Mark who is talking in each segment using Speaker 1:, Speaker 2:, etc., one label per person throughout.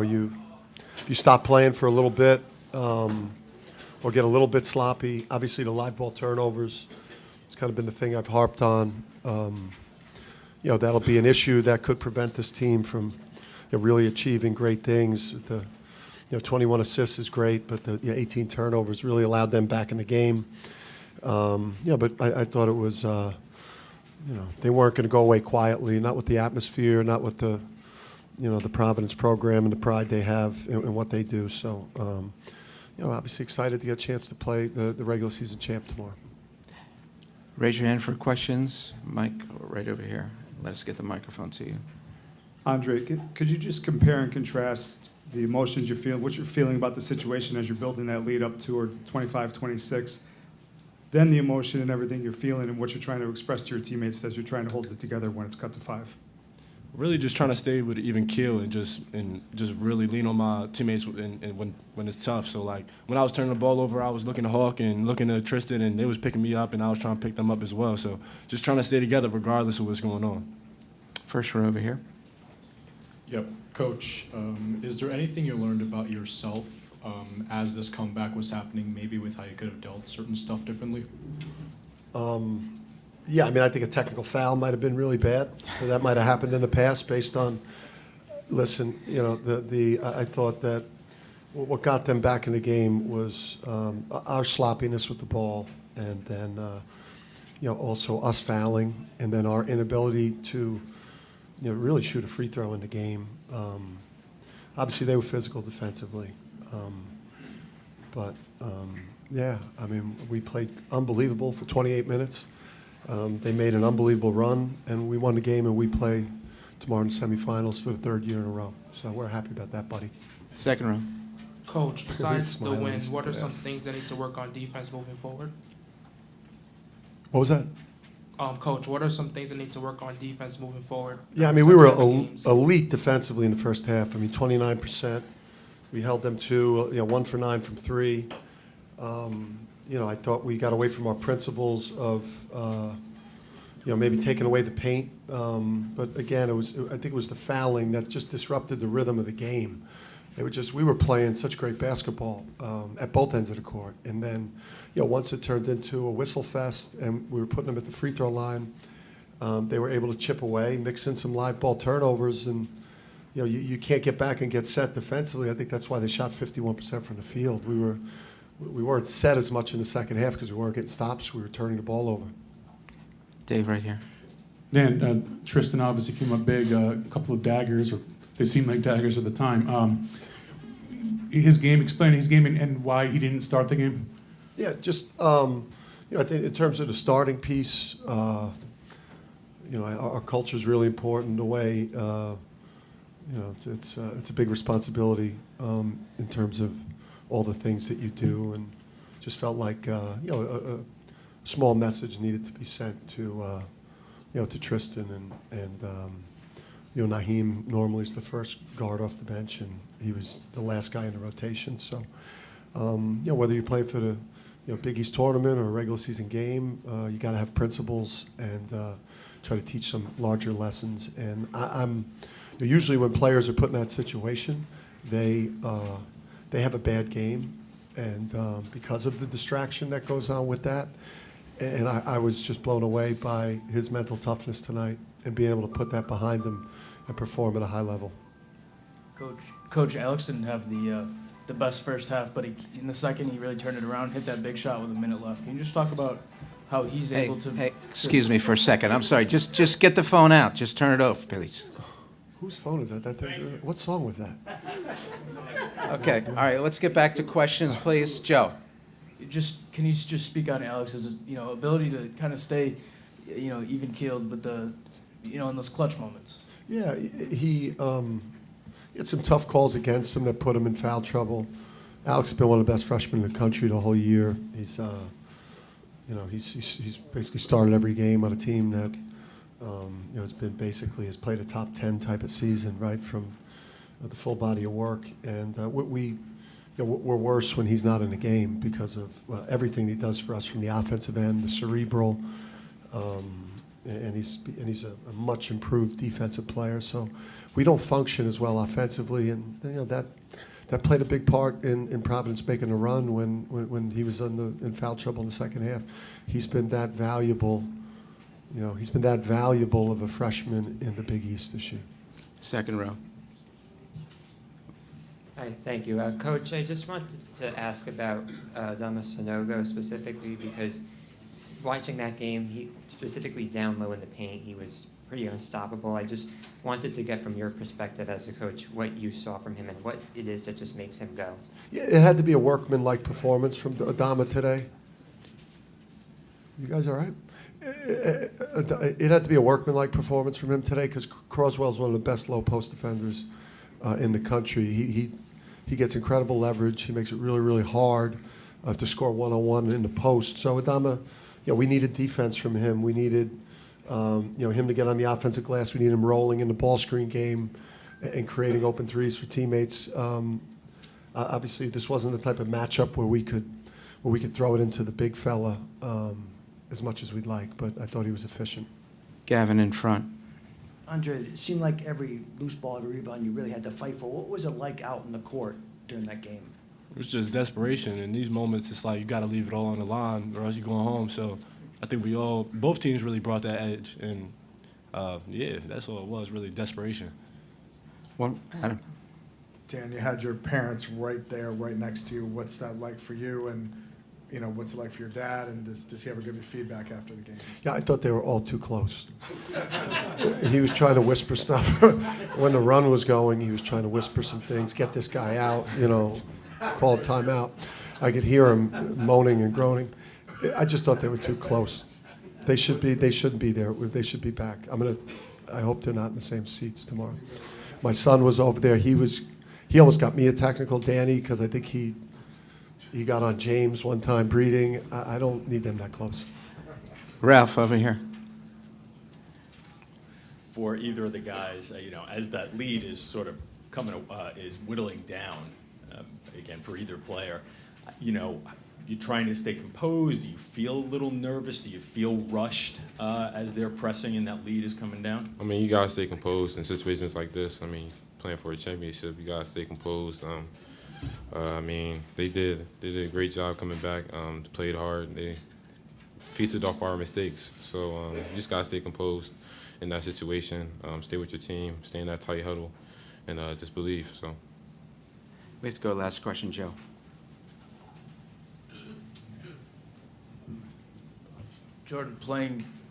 Speaker 1: You stop playing for a little bit or get a little bit sloppy. Obviously, the live ball turnovers, it's kind of been the thing I've harped on. That'll be an issue that could prevent this team from really achieving great things. The 21 assists is great, but the 18 turnovers really allowed them back in the game. But I thought it was, they weren't going to go away quietly, not with the atmosphere, not with the Providence program and the pride they have in what they do. So, obviously excited to get a chance to play the regular season champ tomorrow.
Speaker 2: Raise your hand for questions. Mike, right over here. Let us get the microphone to you.
Speaker 3: Andre, could you just compare and contrast the emotions you're feeling, what you're feeling about the situation as you're building that lead up to or 25-26, then the emotion and everything you're feeling and what you're trying to express to your teammates as you're trying to hold it together when it's cut to 5?
Speaker 4: Really just trying to stay with an even keel and just really lean on my teammates and when it's tough. So, like, when I was turning the ball over, I was looking to Hawk and looking to Tristan, and they was picking me up, and I was trying to pick them up as well. So just trying to stay together regardless of what's going on.
Speaker 2: First row over here.
Speaker 5: Yep. Coach, is there anything you learned about yourself as this comeback was happening, maybe with how you could have dealt certain stuff differently?
Speaker 1: Yeah, I think a technical foul might have been really bad. So that might have happened in the past based on, I thought that what got them back in the game was our sloppiness with the ball, and then, also us fouling, and then our inability to, really shoot a free throw in the game. Obviously, they were physical defensively. We played unbelievable for 28 minutes. They made an unbelievable run, and we won the game, and we play tomorrow in the semifinals for the third year in a row. So we're happy about that, buddy.
Speaker 2: Second row.
Speaker 6: Coach, besides the win, what are some things that need to work on defense moving forward?
Speaker 1: What was that?
Speaker 6: Coach, what are some things that need to work on defense moving forward?
Speaker 1: Yeah, we were elite defensively in the first half. 29%. We held them to 1 for 9 from 3. I thought we got away from our principles of, maybe taking away the paint. But again, I think it was the fouling that just disrupted the rhythm of the game. We were playing such great basketball at both ends of the court. And then, once it turned into a whistle fest and we were putting them at the free throw line, they were able to chip away, mix in some live ball turnovers, and you can't get back and get set defensively. I think that's why they shot 51% from the field. We weren't set as much in the second half because we weren't getting stops. We were turning the ball over.
Speaker 2: Dave, right here.
Speaker 7: Dan, Tristan obviously came up big, a couple of daggers, or they seemed like daggers at the time. Explain his game and why he didn't start the game.
Speaker 1: Yeah, just I think in terms of the starting piece, our culture is really important. The way it's a big responsibility in terms of all the things that you do, and just felt like a small message needed to be sent to Tristan and Naheem normally is the first guard off the bench, and he was the last guy in the rotation. So whether you play for the Big East tournament or a regular season game, you got to have principles and try to teach some larger lessons. And I'm usually when players are put in that situation, they have a bad game, and because of the distraction that goes on with that. And I was just blown away by his mental toughness tonight and being able to put that behind him and perform at a high level.
Speaker 8: Coach, Alex didn't have the best first half, but in the second he really turned it around, hit that big shot with a minute left. Can you just talk about how he's able to...
Speaker 2: Hey, excuse me for a second. I'm sorry. Just get the phone out. Just turn it off, please.
Speaker 1: Whose phone is that? What song was that?
Speaker 2: Okay. All right. Let's get back to questions, please. Joe.
Speaker 8: Can you just speak on Alex's ability to kind of stay even keeled, but in those clutch moments?
Speaker 1: Yeah, he had some tough calls against him that put him in foul trouble. Alex has been one of the best freshmen in the country the whole year. He's he's basically started every game on a team that has played a top 10 type of season, right, from the full body of work. And we're worse when he's not in the game because of everything he does for us from the offensive end, the cerebral, and he's a much improved defensive player. So we don't function as well offensively, and that played a big part in Providence making a run when he was in foul trouble in the second half. He's been that valuable. He's been that valuable of a freshman in the Big East this year.
Speaker 2: Second row.
Speaker 9: Hi, thank you. Coach, I just wanted to ask about Adama Sanogo specifically, because watching that game, he specifically down low in the paint, he was pretty unstoppable. I just wanted to get from your perspective as a coach what you saw from him and what it is that just makes him go.
Speaker 1: Yeah, it had to be a workman-like performance from Adama today. You guys all right? It had to be a workman-like performance from him today because Croswell's one of the best low post defenders in the country. He gets incredible leverage. He makes it really, really hard to score one-on-one in the post. So Adama, we needed defense from him. We needed him to get on the offensive glass. We needed him rolling in the ball screen game and creating open threes for teammates. Obviously, this wasn't the type of matchup where we could throw it into the big fella as much as we'd like, but I thought he was efficient.
Speaker 2: Gavin in front.
Speaker 10: Andre, it seemed like every loose ball, every rebound you really had to fight for. What was it like out in the court during that game?
Speaker 4: It was just desperation. In these moments, it's like you got to leave it all on the line or else you're going home. So I think both teams really brought that edge. And, that's all it was, really desperation.
Speaker 2: One, Adam.
Speaker 11: Dan, you had your parents right there, right next to you. What's that like for you? And, what's it like for your dad? And does he ever give you feedback after the game?
Speaker 1: Yeah, I thought they were all too close. He was trying to whisper stuff. When the run was going, he was trying to whisper some things, get this guy out, call timeout. I could hear him moaning and groaning. I just thought they were too close. They shouldn't be there. They should be back. I hope they're not in the same seats tomorrow. My son was over there. He almost got me a technical, Danny, because I think he got on James one time breathing. I don't need them that close.
Speaker 2: Ralph over here.
Speaker 12: For either of the guys, as that lead is sort of is whittling down, again, for either player, you're trying to stay composed. Do you feel a little nervous? Do you feel rushed as they're pressing and that lead is coming down?
Speaker 13: I mean, you gotta stay composed in situations like this. I mean, playing for a championship, you gotta stay composed. They did a great job coming back. Played hard. They feasted off our mistakes. So you just gotta stay composed in that situation. Stay with your team. Stay in that tight huddle, and just believe. So.
Speaker 2: Let's go last question, Joe.
Speaker 8: Jordan,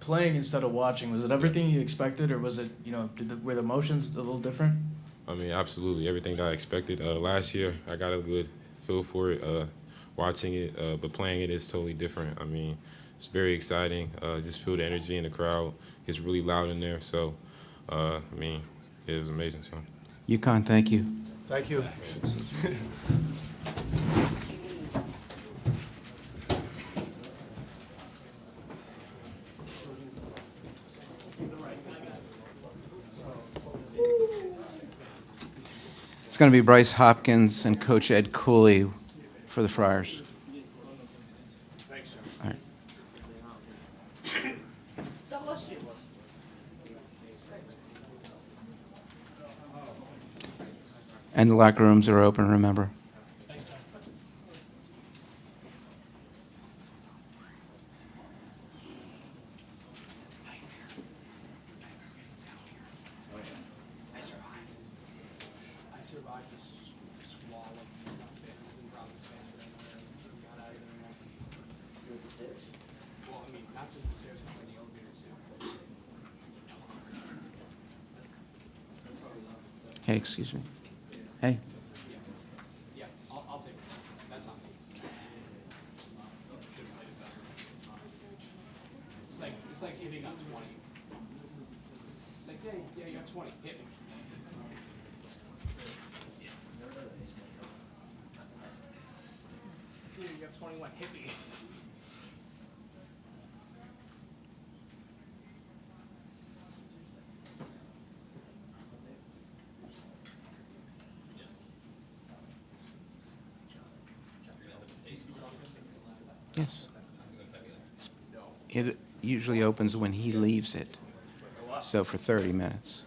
Speaker 8: playing instead of watching, was it everything you expected, or was it, were the emotions a little different?
Speaker 13: I mean, absolutely. Everything that I expected. Last year, I got a good feel for it, watching it, but playing it is totally different. I mean, it's very exciting. Just feel the energy in the crowd. It's really loud in there. So, it was amazing. So.
Speaker 2: UConn, thank you.
Speaker 1: Thank you.
Speaker 2: It's going to be Bryce Hopkins and Coach Ed Cooley for the Friars. All right. And the locker rooms are open, remember. Hey, excuse me. Hey.
Speaker 14: Yeah, I'll take it. That's on me. It's like hitting on 20. Like, yeah, you got 20. Hit me. Here, you have 21. Hit me.
Speaker 2: Yes. usually opens when he leaves it. So for 30 minutes.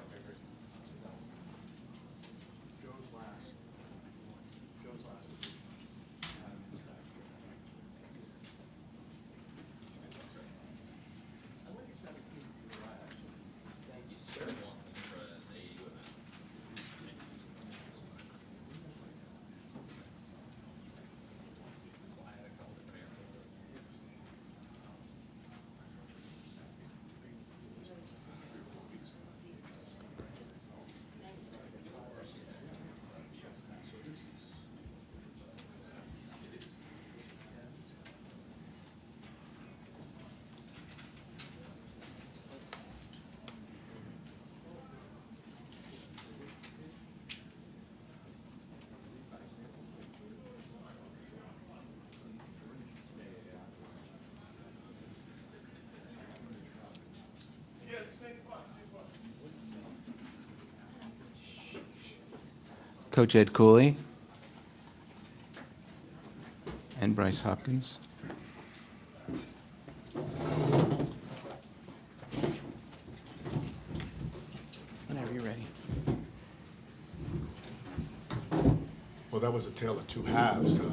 Speaker 2: Coach Ed Cooley and Bryce Hopkins. Whenever you're ready.
Speaker 15: Well, that was a tale of two halves. For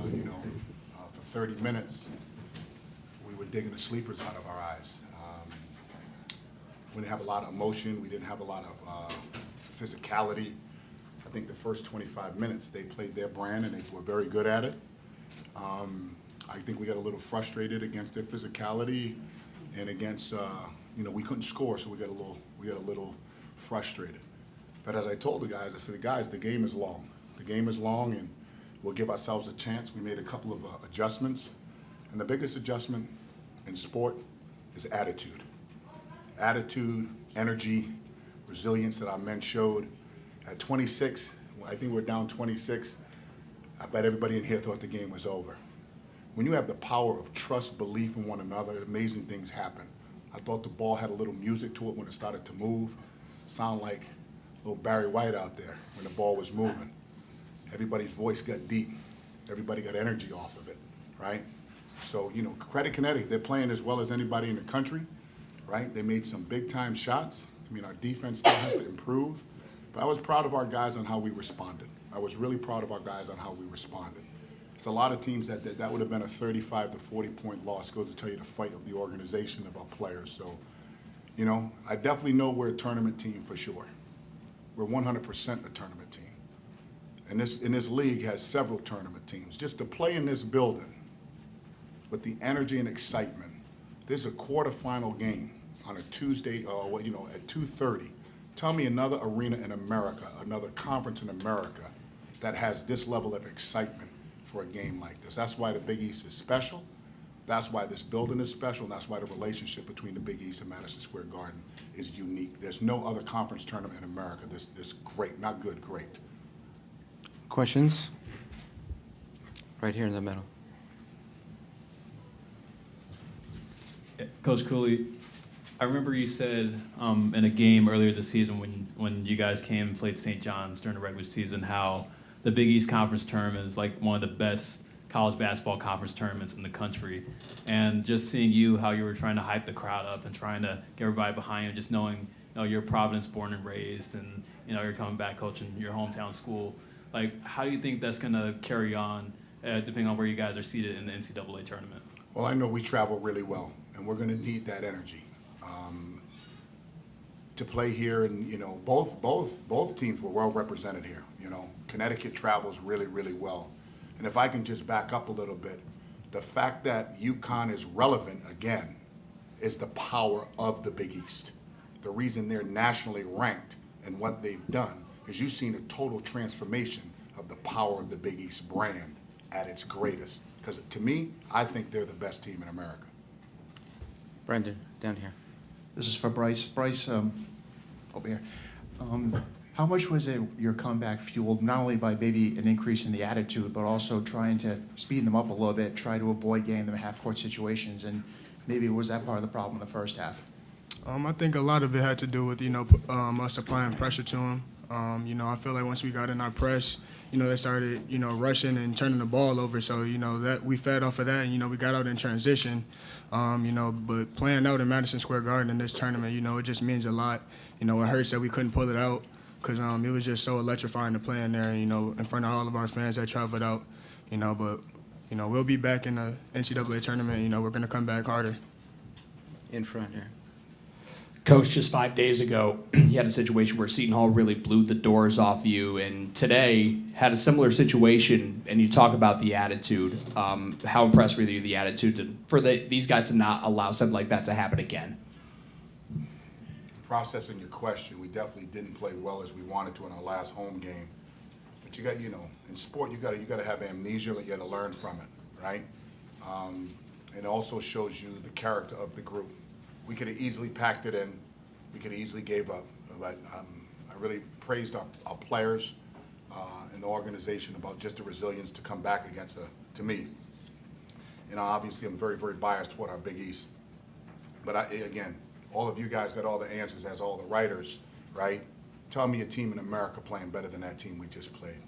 Speaker 15: 30 minutes, we were digging the sleepers out of our eyes. We didn't have a lot of emotion. We didn't have a lot of physicality. I think the first 25 minutes, they played their brand and they were very good at it. I think we got a little frustrated against their physicality and against, we couldn't score, so we got a little frustrated. But as I told the guys, I said, guys, the game is long. The game is long, and we'll give ourselves a chance. We made a couple of adjustments, and the biggest adjustment in sport is attitude. Attitude, energy, resilience that our men showed. At 26, I think we're down 26. I bet everybody in here thought the game was over. When you have the power of trust, belief in one another, amazing things happen. I thought the ball had a little music to it when it started to move. Sound like little Barry White out there when the ball was moving. Everybody's voice got deep. Everybody got energy off of it, right? So, credit Connecticut, they're playing as well as anybody in the country, right? They made some big-time shots. Our defense still has to improve. But I was proud of our guys on how we responded. I was really proud of our guys on how we responded. It's a lot of teams that would have been a 35 to 40-point loss. Goes to tell you the fight of the organization of our players. So, I definitely know we're a tournament team for sure. We're 100% a tournament team. And this league has several tournament teams. Just to play in this building with the energy and excitement. This is a quarterfinal game on a Tuesday, at 2:30. Tell me another arena in America, another conference in America that has this level of excitement for a game like this. That's why the Big East is special. That's why this building is special. And that's why the relationship between the Big East and Madison Square Garden is unique. There's no other conference tournament in America this great, not good, great.
Speaker 2: Questions? Right here in the middle.
Speaker 16: Coach Cooley, I remember you said in a game earlier this season when you guys came and played St. John's during the regular season how the Big East Conference tournament is like one of the best college basketball conference tournaments in the country. And just seeing how you were trying to hype the crowd up and trying to get everybody behind you, just knowing you're Providence born and raised and you're coming back coaching your hometown school. Like, how do you think that's going to carry on depending on where you guys are seated in the NCAA tournament?
Speaker 15: Well, I know we travel really well, and we're going to need that energy. To play here, and both teams were well represented here. Connecticut travels really, really well, and if I can just back up a little bit, the fact that UConn is relevant again is the power of the Big East. The reason they're nationally ranked and what they've done is you've seen a total transformation of the power of the Big East brand at its greatest. Because to me, I think they're the best team in America.
Speaker 2: Brendan, down here.
Speaker 17: This is for Bryce. Bryce, over here. How much was your comeback fueled not only by maybe an increase in the attitude, but also trying to speed them up a little bit, try to avoid getting them in half-court situations, and maybe was that part of the problem in the first half?
Speaker 18: I think a lot of it had to do with us applying pressure to them. I feel like once we got in our press, they started, rushing and turning the ball over. So, that we fed off of that, and, we got out in transition. But playing out in Madison Square Garden in this tournament, it just means a lot. It hurts that we couldn't pull it out because it was just so electrifying to play in there, in front of all of our fans that traveled out, But, we'll be back in the NCAA tournament. We're going to come back harder.
Speaker 2: In front here.
Speaker 19: Coach, just 5 days ago, you had a situation where Seton Hall really blew the doors off you, and today had a similar situation, and you talk about the attitude. How impressed were you with the attitude for these guys to not allow something like that to happen again?
Speaker 15: Processing your question, we definitely didn't play well as we wanted to in our last home game. But you got, in sport, you got to have amnesia, but you got to learn from it, right? It also shows you the character of the group. We could have easily packed it in. We could have easily gave up. But I really praised our players and the organization about just the resilience to come back against to me. Obviously, I'm very, very biased toward our Big East. But again, all of you guys got all the answers as all the writers, right? Tell me a team in America playing better than that team we just played.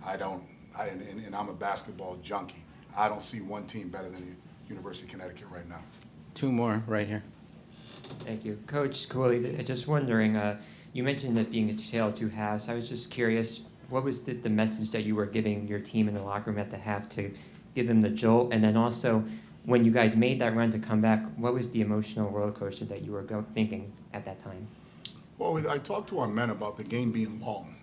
Speaker 15: I don't, and I'm a basketball junkie. I don't see one team better than the University of Connecticut right now.
Speaker 2: Two more right here.
Speaker 9: Thank you. Coach Cooley, just wondering, you mentioned that being a tale of two halves. I was just curious, what was the message that you were giving your team in the locker room at the half to give them the jolt? And then also, when you guys made that run to come back, what was the emotional roller coaster that you were thinking at that time?
Speaker 15: Well, I talked to our men about the game being long.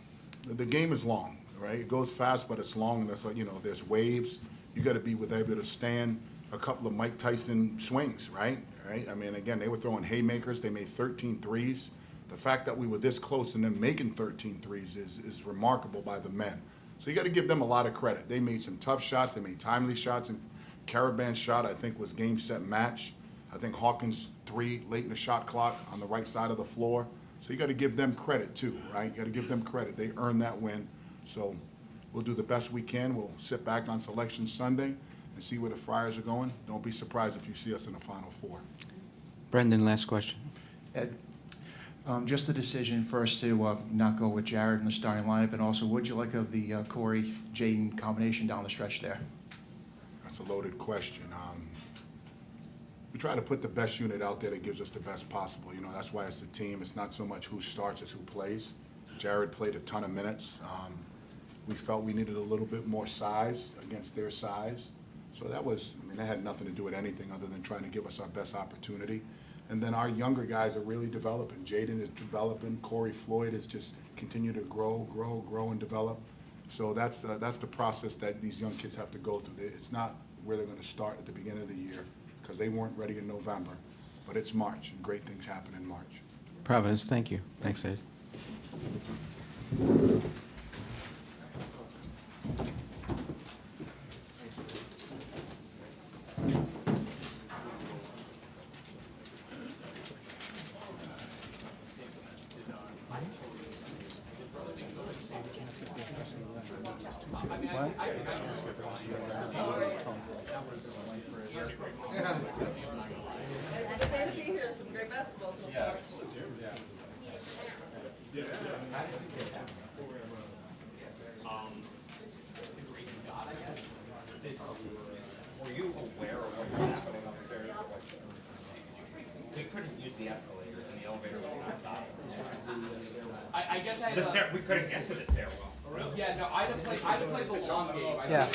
Speaker 15: The game is long, right? It goes fast, but it's long, and that's like, there's waves. You got to be able to stand a couple of Mike Tyson swings, right? I mean, again, they were throwing haymakers. They made 13 threes. The fact that we were this close and them making 13 threes is remarkable by the men. So you got to give them a lot of credit. They made some tough shots. They made timely shots. And Caravan's shot, I think, was game, set, match. I think Hawkins' three late in the shot clock on the right side of the floor. So you got to give them credit, too, right? You got to give them credit. They earned that win. So we'll do the best we can. We'll sit back on Selection Sunday and see where the Friars are going. Don't be surprised if you see us in the Final Four.
Speaker 2: Brendan, last question.
Speaker 17: Ed, just the decision first to not go with Jared in the starting lineup, and also what'd you like of the Corey-Jaden combination down the stretch there?
Speaker 15: That's a loaded question. We try to put the best unit out there that gives us the best possible. That's why it's a team. It's not so much who starts as who plays. Jared played a ton of minutes. We felt we needed a little bit more size against their size. So that had nothing to do with anything other than trying to give us our best opportunity. And then our younger guys are really developing. Jaden is developing. Corey Floyd is just continue to grow, and develop. So that's the process that these young kids have to go through. It's not where they're going to start at the beginning of the year because they weren't ready in November. But it's March, and great things happen in March.
Speaker 2: Providence, thank you. Thanks, Ed.
Speaker 12: Were you aware of what was happening upstairs? We couldn't use the escalators and the elevator was not stopping.
Speaker 6: I guess I had
Speaker 12: We couldn't get to the stairwell.
Speaker 6: Yeah, no, I'd have played the long game.
Speaker 10: Yeah.